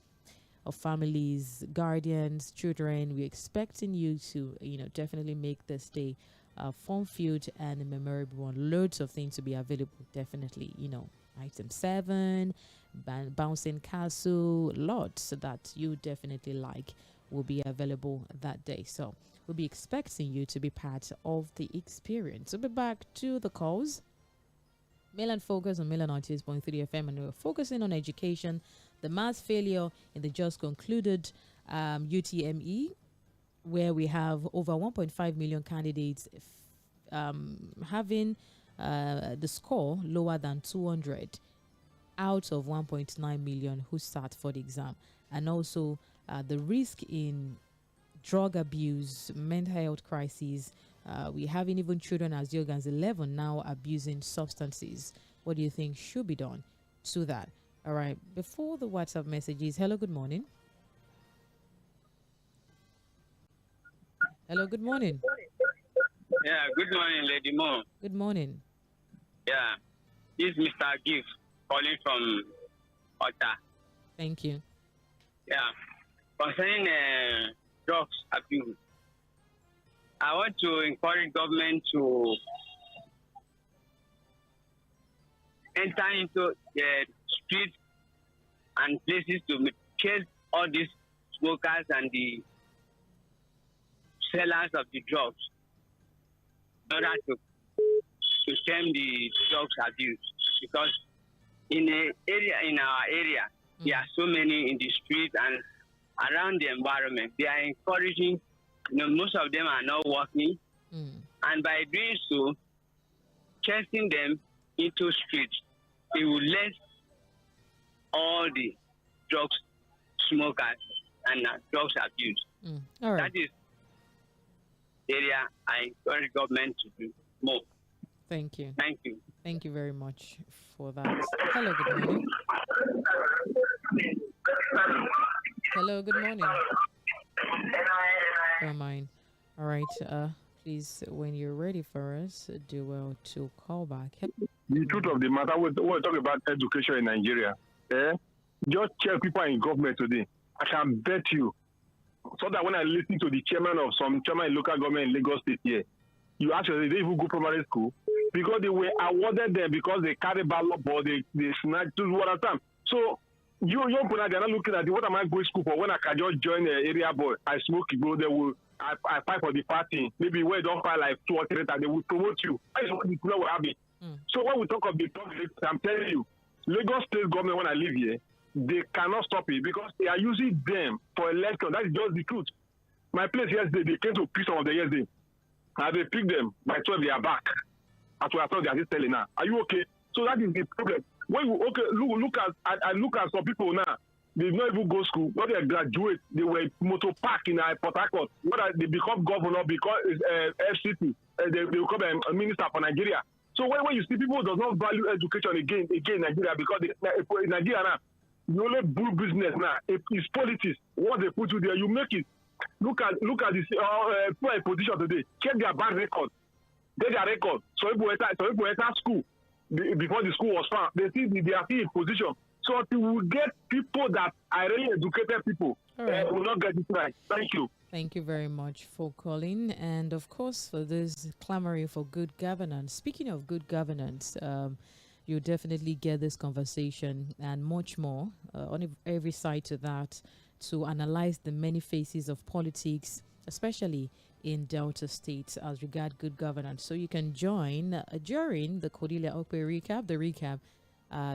D: guardians, children, we're expecting you to, definitely make this day fun-filled and a memorable one. Loads of things to be available, definitely. Item 7, bouncing castle, lots that you definitely like will be available that day. So we'll be expecting you to be part of the experience. We'll be back to the calls. Mainland Focus on Mainland 98.3 FM, and we're focusing on education, the mass failure in the just concluded UTME, where we have over 1.5 million candidates having the score lower than 200 out of 1.9 million who sat for the exam. And also the risk in drug abuse, mental health crises. We're having even children as young as 11 now abusing substances. What do you think should be done to that? All right. Before the WhatsApp messages, hello, good morning. Hello, good morning.
S: Yeah, good morning, Lady Mo.
D: Good morning.
S: Yeah, this is Mr. Gift calling from Otta.
D: Thank you.
S: Yeah, concerning drugs abuse, I want to encourage government to enter into the streets and places to chase all these smokers and the sellers of the drugs in order to stem the drugs abuse. Because in our area, there are so many in the street and around the environment. They are encouraging, most of them are not working. And by doing so, chasing them into streets, it will let all the drugs smokers and drugs abuse.
D: All right.
S: That is the area I encourage government to do more.
D: Thank you.
S: Thank you.
D: Thank you very much for that. Hello, good morning. Hello, good morning. Don't mind. All right. Please, when you're ready for us, do well to call back.
T: The truth of the matter, we're talking about education in Nigeria. Just check people in government today. I can bet you, so that when I listen to the chairman of some chairman in local government in Lagos State here, you actually they even go primary school because they were awarded them because they carry ballot board, they snatch to what time. So you they're not looking at what am I going to school for when I can just join the area boy. I smoke go they will I fight for the party. Maybe where don't fight like 2 or 3 times, they will promote you. That is what the people will have it. So when we talk of the public, I'm telling you, Lagos State government when I live here, they cannot stop it because they are using them for election. That is just the truth. My place yesterday, they came to pick some of the yesterday. And they picked them by 12, they are back. As we are told, they are just telling now. Are you okay? So that is the problem. When you look at some people now, they not even go school. When they graduate, they were motor park in Port Harcourt. They become governor because FCT. They become a minister for Nigeria. So when you see people who does not value education again in Nigeria because in Nigeria now, you only do business now. It's politics. What they put you there, you make it. Look at this position today. Check their bad record. Check their record. So people enter school before the school was found. They are still in position. So we will get people that are really educated people.
D: Right.
T: Will not get it right. Thank you.
D: Thank you very much for calling, and of course for this clamoring for good governance. Speaking of good governance, you'll definitely get this conversation and much more on every side to that, to analyze the many faces of politics, especially in Delta State as regard good governance. So you can join during the Cordelia Okpe recap.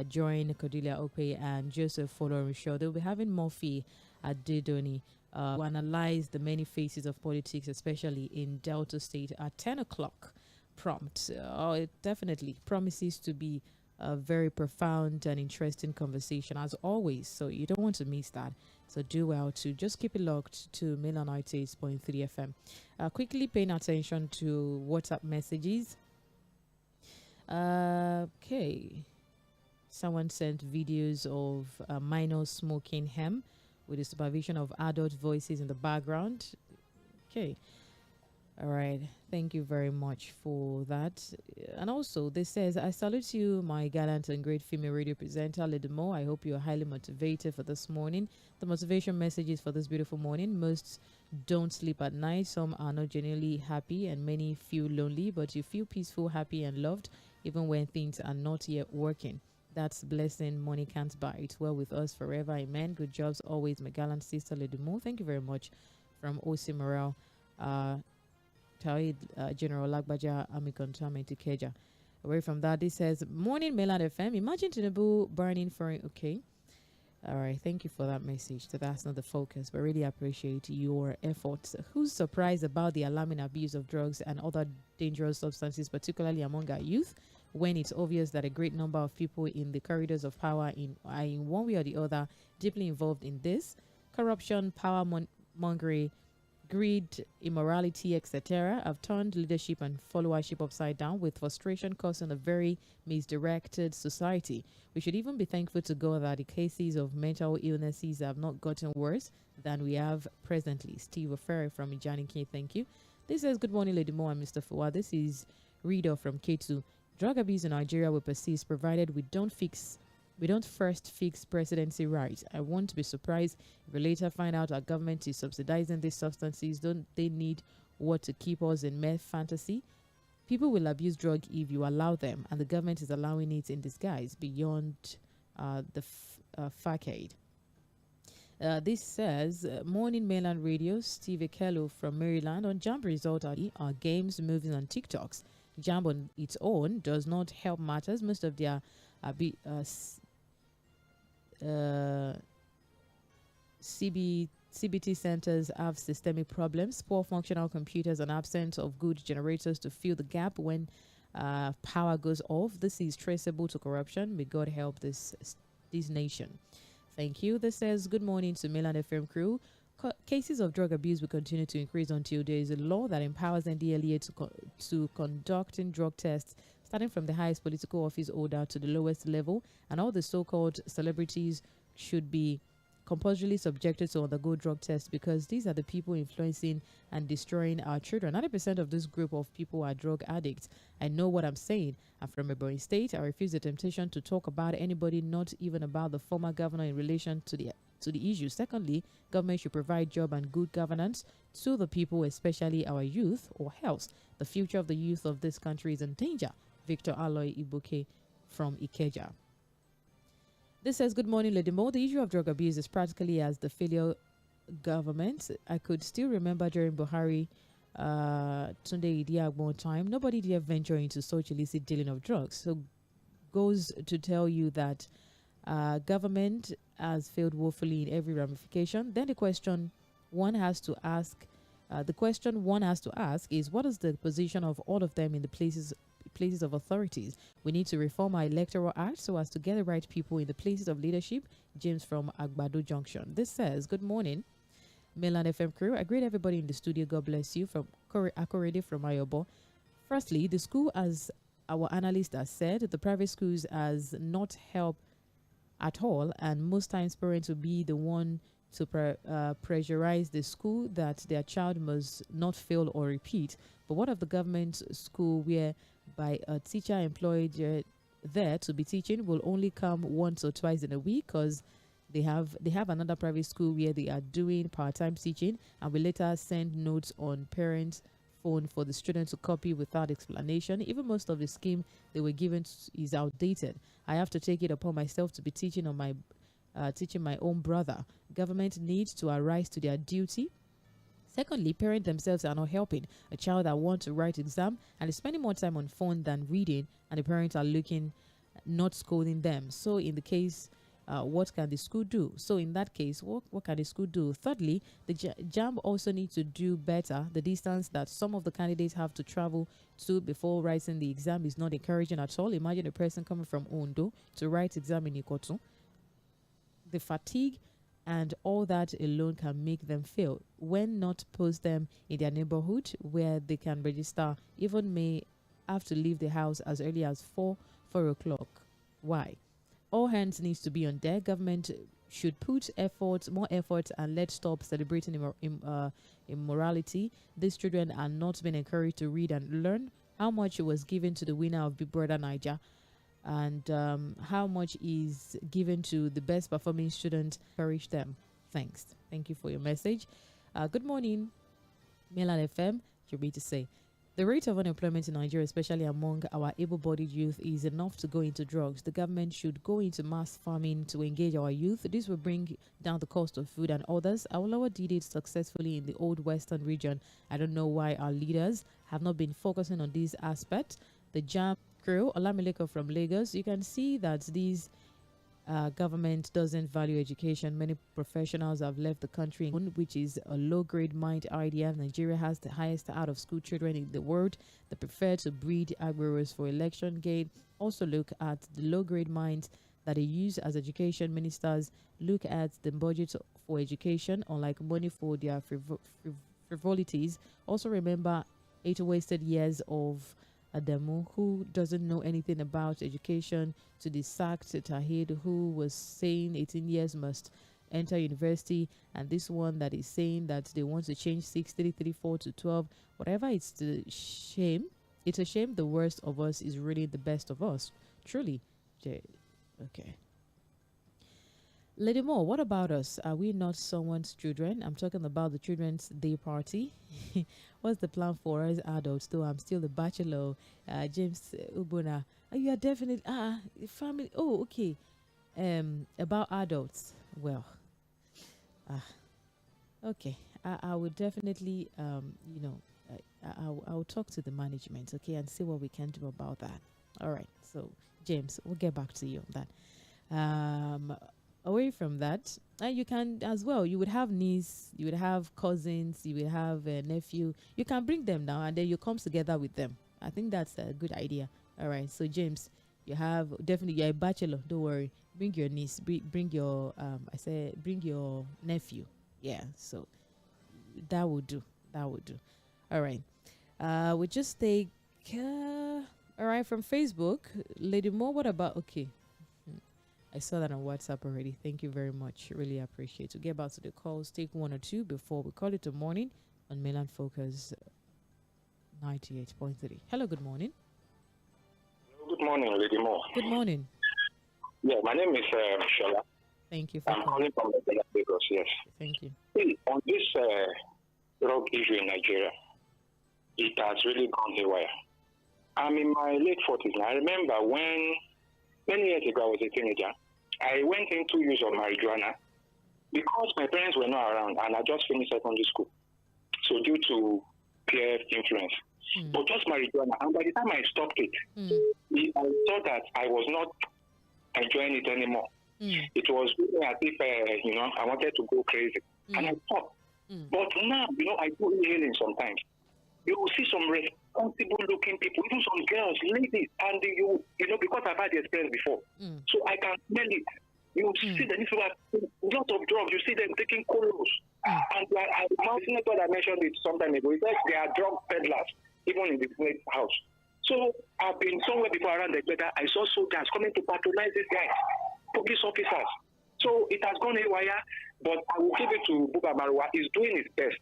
D: Join Cordelia Okpe and Joseph following show. They'll be having Murphy at Didoni to analyze the many faces of politics, especially in Delta State at 10 o'clock prompt. It definitely promises to be a very profound and interesting conversation as always, so you don't want to miss that. So do well to just keep it locked to Milan 98.3 FM. Quickly paying attention to WhatsApp messages. Okay. Someone sent videos of minors smoking hemp with the supervision of adult voices in the background. Okay. All right. Thank you very much for that. And also, this says, I salute you, my gallant and great female radio presenter, Lɪධᴇ. I hope you're highly motivated for this morning. The motivation messages for this beautiful morning. Most don't sleep at night. Some are not genuinely happy and many feel lonely, but you feel peaceful, happy and loved even when things are not yet working. That's blessing. Money can't buy it. Well with us forever. Amen. Good jobs always, my gallant sister Lɪධᴇ. Thank you very much from O.C. Morale. General Lagbaja Amikontamen to Keja. Away from that, this says, Morning Mainland FM. Imagine Tinubu burning for it. Okay. All right. Thank you for that message. So that's not the focus, but really appreciate your efforts. Who's surprised about the alarming abuse of drugs and other dangerous substances, particularly among our youth, when it's obvious that a great number of people in the corridors of power are in one way or the other deeply involved in this? Corruption, power mongering, greed, immorality, etc. have turned leadership and followership upside down, with frustration causing a very misdirected society. We should even be thankful to God that the cases of mental illnesses have not gotten worse than we have presently. Steve Oferi from Ijaniki, thank you. This says, good morning, Lɪධᴇ and Mr. Fᴜᴏ. This is Reader from K2. Drug abuse in Nigeria will persist provided we don't first fix presidency rights. I won't be surprised if we later find out our government is subsidizing these substances. Don't they need what to keep us in meth fantasy. People will abuse drug if you allow them, and the government is allowing it in disguise beyond the facade. This says, Morning Mainland Radio, Steve Kello from Maryland. On Jump result are games, movies, and TikToks. Jump on its own does not help matters. Most of their CBT centers have systemic problems, poor functional computers, and absence of good generators to fill the gap when power goes off. This is traceable to corruption. May God help this nation. Thank you. This says, good morning to Mainland FM crew. Cases of drug abuse will continue to increase until there is a law that empowers NDLEA to conducting drug tests, starting from the highest political office holder to the lowest level, and all the so-called celebrities should be compulsorily subjected to undergo drug tests, because these are the people influencing and destroying our children. 90% of this group of people are drug addicts. I know what I'm saying. I'm from a Ebonyi State. I refuse the temptation to talk about anybody, not even about the former governor, in relation to the issue. Secondly, government should provide job and good governance to the people, especially our youth, or else the future of the youth of this country is in danger. Victor Aloy Ibuke from Ikeja. This says, good morning, Lady Mo. The issue of drug abuse is practically as the failure government. I could still remember during Buhari, Tunde Idiagbon time, nobody dare venture into such illicit dealing of drugs. So goes to tell you that government has failed woefully in every ramification. Then the question one has to ask is, what is the position of all of them in the places of authorities? We need to reform our electoral act so as to get the right people in the places of leadership. James from Agbado Junction. This says, good morning, Mainland FM crew. I greet everybody in the studio. God bless you. From Akorede from Ayobo. Firstly, the school, as our analyst has said, the private schools has not helped at all, and most times parents will be the one to pressurize the school that their child must not fail or repeat. But what of the government school where by a teacher employed there to be teaching will only come once or twice in a week, because they have another private school where they are doing part-time teaching, and will later send notes on parents' phone for the students to copy without explanation. Even most of the scheme they were given is outdated. I have to take it upon myself to be teaching my own brother. Government needs to arise to their duty. Secondly, parents themselves are not helping. A child that wants to write exam and is spending more time on phone than reading, and the parents are not scolding them. So in the case, what can the school do? So in that case, what can the school do? Thirdly, the JAMB also needs to do better. The distance that some of the candidates have to travel to before writing the exam is not encouraging at all. Imagine a person coming from Ondo to write exam in Ikotu. The fatigue and all that alone can make them fail. When not post them in their neighborhood where they can register, even may have to leave the house as early as 4 o'clock. Why? All hands needs to be on deck. Government should put more effort, and let's stop celebrating immorality. These children are not being encouraged to read and learn. How much was given to the winner of Big Brother Niger, and how much is given to the best performing student? Encourage them. Thanks. Thank you for your message. Good morning, Mainland FM. You're to say, the rate of unemployment in Nigeria, especially among our able-bodied youth, is enough to go into drugs. The government should go into mass farming to engage our youth. This will bring down the cost of food and others. Our lower did it successfully in the old western region. I don't know why our leaders have not been focusing on this aspect. The JAM crew, Olamileko from Lagos, you can see that these government doesn't value education. Many professionals have left the country, which is a low-grade mind idea. Nigeria has the highest out-of-school children in the world. They prefer to breed Agueros for election gain. Also look at the low-grade minds that they use as education ministers. Look at the budget for education, unlike money for their frivolities. Also remember 8 wasted years of Adamu, who doesn't know anything about education, to the sacked Tahid, who was saying 18 years must enter university, and this one that is saying that they want to change 6334 to 12. Whatever, it's the shame. It's a shame the worst of us is really the best of us. Truly. Okay. Lady Mo, what about us? Are we not someone's children? I'm talking about the Children's Day party. What's the plan for us adults? Though I'm still the bachelor. James Ubuna. You are definitely family. Oh, okay. About adults. Well, okay. I would definitely, I'll talk to the management, okay, and see what we can do about that. All right. So, James, we'll get back to you on that. Away from that, you can as well. You would have niece, you would have cousins, you would have a nephew. You can bring them now, and then you come together with them. I think that's a good idea. All right. So, James, you're a bachelor. Don't worry. Bring your niece. Bring your bring your nephew. Yeah. So that would do. All right. We just take. All right, from Facebook, Lady Mo. What about? Okay. I saw that on WhatsApp already. Thank you very much. Really appreciate it. To get back to the calls, take one or two before we call it a morning on Mainland Focus 98.3. Hello, good morning.
U: Good morning, Lady Mo.
D: Good morning.
U: Yeah, my name is Shola.
D: Thank you for
U: I'm calling from Lagos, yes.
D: Thank you.
U: See, on this drug issue in Nigeria, it has really gone haywire. I'm in my late 40s now. I remember when many years ago I was a teenager, I went into use of marijuana because my parents were not around and I just finished secondary school. So due to peer influence. But just marijuana. And by the time I stopped it, I thought that I was not enjoying it anymore. It was really as if, I wanted to go crazy. And I stopped. But now, I do inhaling sometimes. You will see some responsible looking people, even some girls, ladies, and because I've had the experience before. So I can smell it. You see them, if you have lots of drugs, you see them taking colos. And my senator that mentioned it some time ago, he said they are drug peddlers, even in the Senate house. So I've been somewhere before around the better. I saw soldiers coming to patronize these guys, police officers. So it has gone haywire, but I will give it to Buba Marwa. He's doing his best.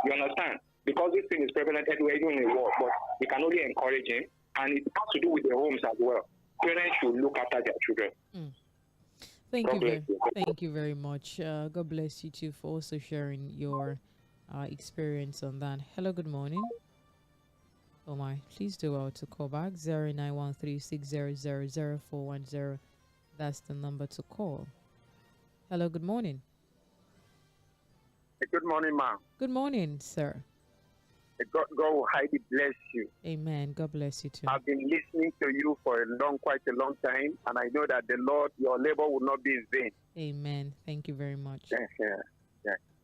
U: You understand? Because this thing is prevalent everywhere, even in the world. But we can only encourage him, and it has to do with the homes as well. Parents should look after their children.
D: Thank you very much. God bless you too for also sharing your experience on that. Hello, good morning. Oh my, please do well to call back 091360000410. That's the number to call. Hello, good morning.
V: Good morning, ma'am.
D: Good morning, sir.
V: God will highly bless you.
D: Amen. God bless you too.
V: I've been listening to you for quite a long time, and I know that the Lord, your labor will not be in vain.
D: Amen. Thank you very much.
V: Yeah.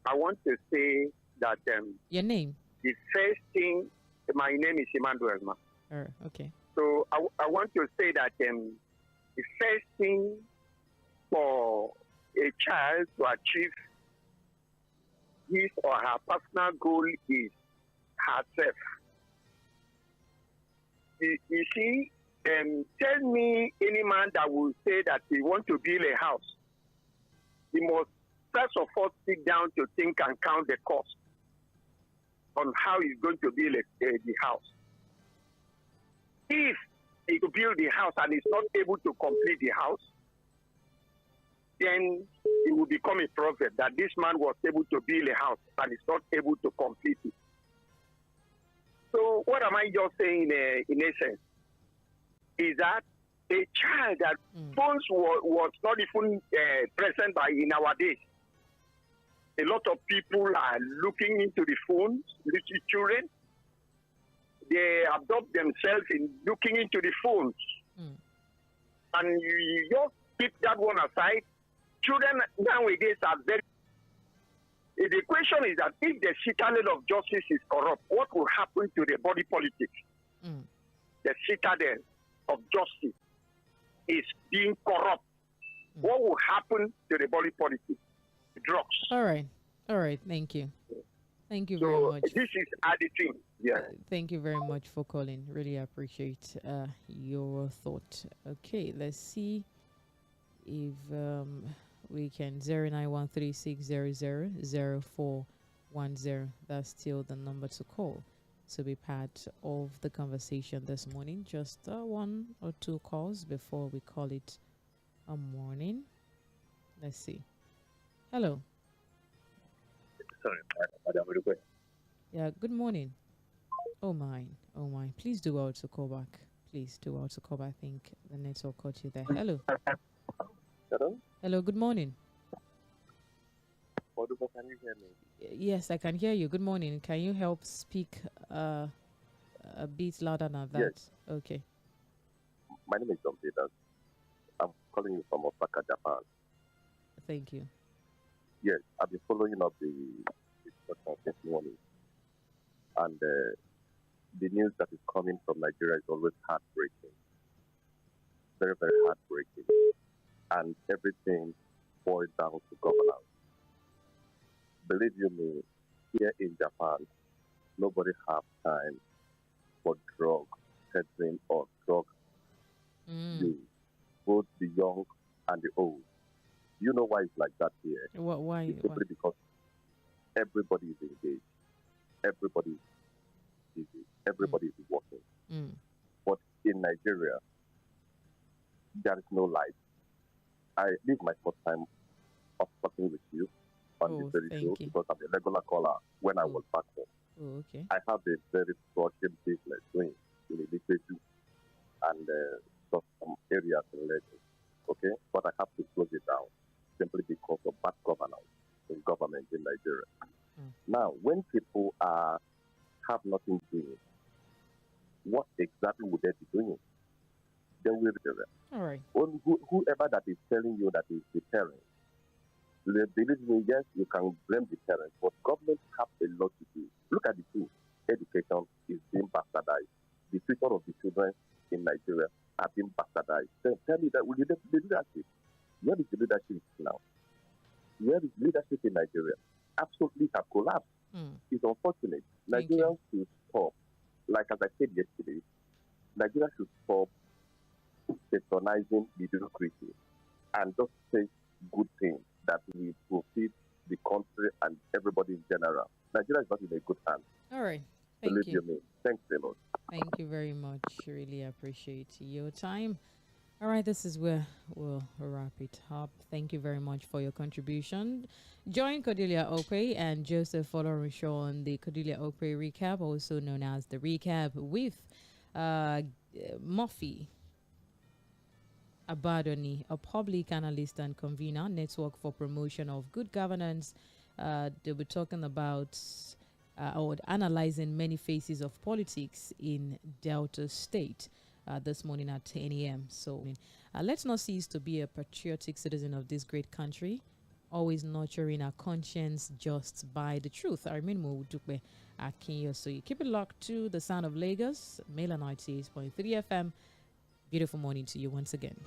V: I want to say that
D: your name.
V: The first thing, my name is Emmanuel, ma'am.
D: Okay.
V: So I want to say that the first thing for a child to achieve his or her personal goal is herself. You see, tell me any man that will say that he wants to build a house. He must first of all sit down to think and count the cost on how he's going to build the house. If he could build the house and is not able to complete the house, then it will become a proverb that this man was able to build a house and is not able to complete it. So what am I just saying in essence? Is that a child that phones was not even present in our days. A lot of people are looking into the phones, little children. They adopt themselves in looking into the phones. And you just keep that one aside. Children nowadays are very... The question is that if the citadel of justice is corrupt, what will happen to the body politic? The citadel of justice is being corrupt. What will happen to the body politic? Drugs.
D: All right. Thank you. Thank you very much.
V: This is additive. Yeah.
D: Thank you very much for calling. Really appreciate your thought. Okay, let's see if we can 091360000410. That's still the number to call to be part of the conversation this morning. Just one or two calls before we call it a morning. Let's see. Hello.
A: Sorry, Madam Lɪධᴇ.
D: Yeah, good morning. Oh my. Please do well to call back. Please do well to call back. I think the network caught you there. Hello.
A: Hello?
D: Hello, good morning.
A: Can you hear me?
D: Yes, I can hear you. Good morning. Can you help speak a bit louder than that?
A: Yes.
D: Okay.
A: My name is JᴏɪR. I'm calling you from Osaka, Japan.
D: Thank you.
A: Yes, I've been following up the discussion this morning. And the news that is coming from Nigeria is always heartbreaking. Very, very heartbreaking. And everything boils down to governance. Believe you me, here in Japan, nobody have time for drug peddling or drug use, both the young and the old. You know why it's like that here?
D: Why?
A: It's simply because everybody is engaged. Everybody is busy. Everybody is working. But in Nigeria, there is no life. This is my first time of talking with you on this very show because I'm a regular caller when I was back home.
D: Oh, okay.
A: I have a very structured business doing in Lɪධᴇ and some areas in Lagos. Okay, but I have to close it down simply because of bad governance in government in Nigeria. Now, when people have nothing doing, what exactly would they be doing? They will be there.
D: All right.
A: Whoever that is telling you that is the parent, believe me, yes, you can blame the parents, but government have a lot to do. Look at the two. Education is being bastardized. The future of the children in Nigeria are being bastardized. Then tell me that with the leadership, where is the leadership now? Where is leadership in Nigeria? Absolutely have collapsed. It's unfortunate. Nigeria should stop. Like as I said yesterday, Nigeria should stop patronizing the bureaucracy and just say good things that will profit the country and everybody in general. Nigeria is not in a good hand.
D: All right.
A: Believe you me. Thanks a lot.
D: Thank you very much. Really appreciate your time. All right, this is where we'll wrap it up. Thank you very much for your contribution. Join Cordelia Okwe and Joseph Folorunsho on the Cordelia Okwe recap, also known as the recap, with Murphy Abadoni, a public analyst and convener, Network for Promotion of Good Governance. They'll be talking about or analyzing many phases of politics in Delta State this morning at 10 a.m. So let's not cease to be a patriotic citizen of this great country, always nurturing our conscience just by the truth. I remain Mᴏᴜ Akinyo. So you keep it locked to the sound of Lagos, Mela 98.3 FM. Beautiful morning to you once again.